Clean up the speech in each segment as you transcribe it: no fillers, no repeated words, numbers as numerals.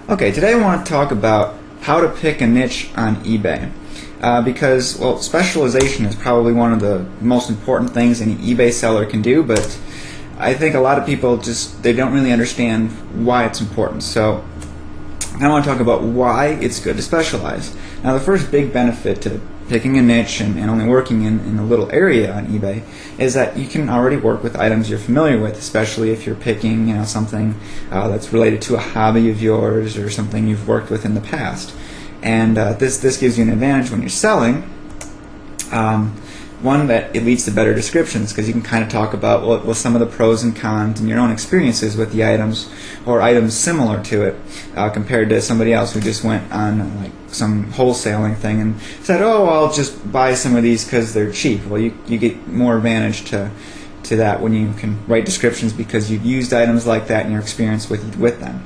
Okay, today I want to talk about how to pick a niche on eBay. Because, well, specialization is probably one of the most important things any eBay seller can do, but I think a lot of people they don't really understand why it's important. So I want to talk about why it's good to specialize. Now, the first big benefit to picking a niche and only working in a little area on eBay is that you can already work with items you're familiar with, especially if you're picking something that's related to a hobby of yours or something you've worked with in the past. And this gives you an advantage when you're selling. One, that it leads to better descriptions because you can kind of talk about well, some of the pros and cons and your own experiences with the items or items similar to it compared to somebody else who just went on like some wholesaling thing and said, oh, I'll just buy some of these because they're cheap. Well, you get more advantage to that when you can write descriptions because you've used items like that in your experience with them.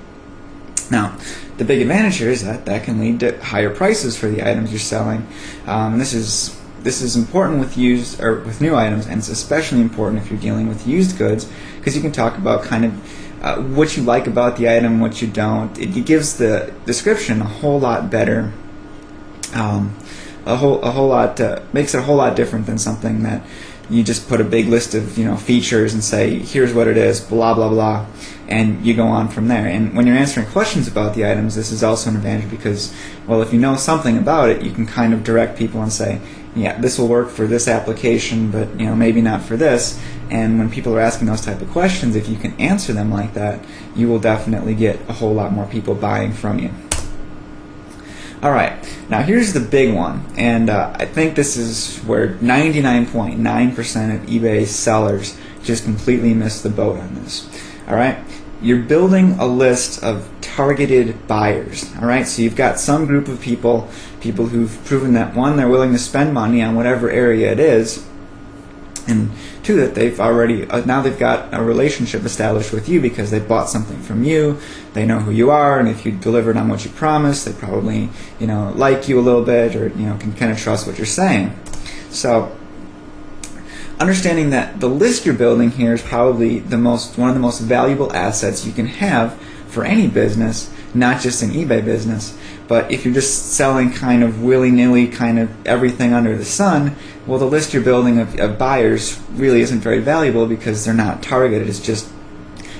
Now, the big advantage here is that can lead to higher prices for the items you're selling. This is important with used or with new items, and it's especially important if you're dealing with used goods because you can talk about kind of what you like about the item, what you don't. It gives the description a whole lot better, makes it a whole lot different than something that you just put a big list of features and say here's what it is, blah blah blah, and you go on from there. And when you're answering questions about the items, this is also an advantage because, well, if you know something about it, you can kind of direct people and say, yeah, this will work for this application, but maybe not for this. And when people are asking those type of questions, if you can answer them like that, you will definitely get a whole lot more people buying from you. Alright, now here's the big one, and I think this is where 99.9% of eBay sellers just completely miss the boat on this. Alright, you're building a list of targeted buyers. Alright, so you've got some group of people who've proven that, one, they're willing to spend money on whatever area it is, and two, that they've already now they've got a relationship established with you because they bought something from you. They know who you are, and if you delivered on what you promised, they probably like you a little bit, or can kind of trust what you're saying. So understanding that the list you're building here is probably one of the most valuable assets you can have for any business, not just an eBay business. But if you're just selling kind of willy-nilly kind of everything under the sun, well, the list you're building of buyers really isn't very valuable because they're not targeted. It's just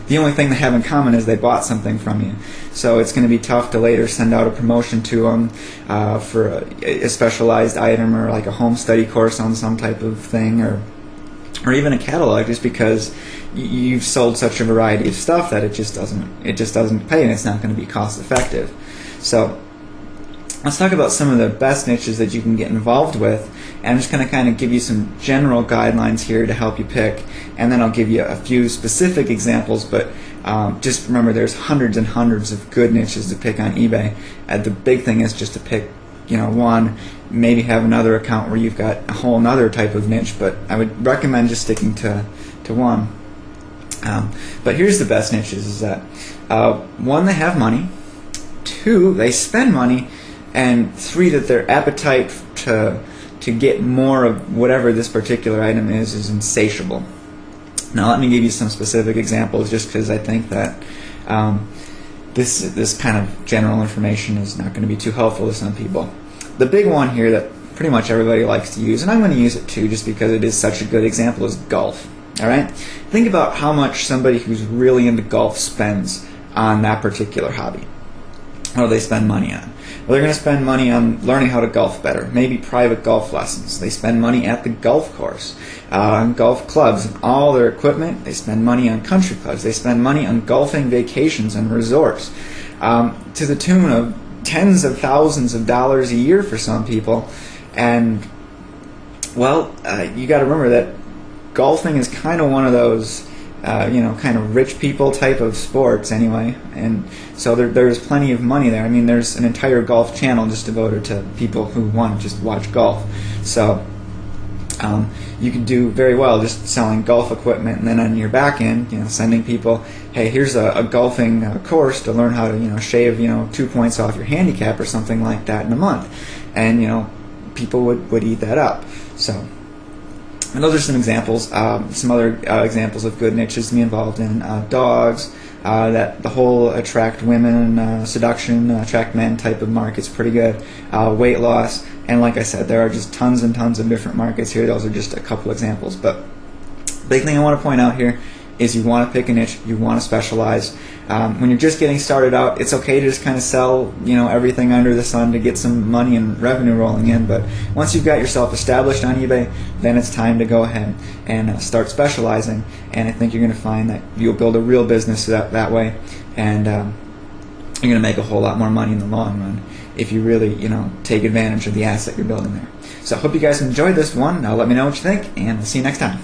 the only thing they have in common is they bought something from you. So it's going to be tough to later send out a promotion to them for a specialized item or like a home study course on some type of thing, or even a catalog, just because you've sold such a variety of stuff that it just doesn't pay, and it's not going to be cost effective. So let's talk about some of the best niches that you can get involved with, and I'm just going to kind of give you some general guidelines here to help you pick, and then I'll give you a few specific examples, but just remember there's hundreds and hundreds of good niches to pick on eBay. The big thing is just to pick one, maybe have another account where you've got a whole another type of niche, but I would recommend just sticking to one. But here's the best niches, is that one, they have money, two, they spend money, and three, that their appetite to get more of whatever this particular item is insatiable. Now let me give you some specific examples, just because I think that this kind of general information is not going to be too helpful to some people. The big one here that pretty much everybody likes to use, and I'm going to use it too just because it is such a good example, is golf. Alright? Think about how much somebody who's really into golf spends on that particular hobby. What do they spend money on? Well, they're going to spend money on learning how to golf better, maybe private golf lessons. They spend money at the golf course, on golf clubs and all their equipment. They spend money on country clubs. They spend money on golfing vacations and resorts, to the tune of tens of thousands of dollars a year for some people. And, well, you got to remember that golfing is kind of one of those kind of rich people type of sports anyway, and so there's plenty of money there. I mean, there's an entire golf channel just devoted to people who want to just watch golf. So you can do very well just selling golf equipment, and then on your back end, sending people, hey, here's a golfing course to learn how to shave 2 points off your handicap or something like that in a month, and people would eat that up. So. And those are some examples. Some other examples of good niches to be involved in: dogs, that the whole attract women, seduction, attract men type of market's pretty good. Weight loss, and like I said, there are just tons and tons of different markets here. Those are just a couple examples, but big thing I want to point out here is you want to pick a niche, you want to specialize. When you're just getting started out, it's okay to just kind of sell, everything under the sun to get some money and revenue rolling in. But once you've got yourself established on eBay, then it's time to go ahead and start specializing. And I think you're going to find that you'll build a real business that way, and you're going to make a whole lot more money in the long run if you really, take advantage of the asset you're building there. So I hope you guys enjoyed this one. Now let me know what you think, and we'll see you next time.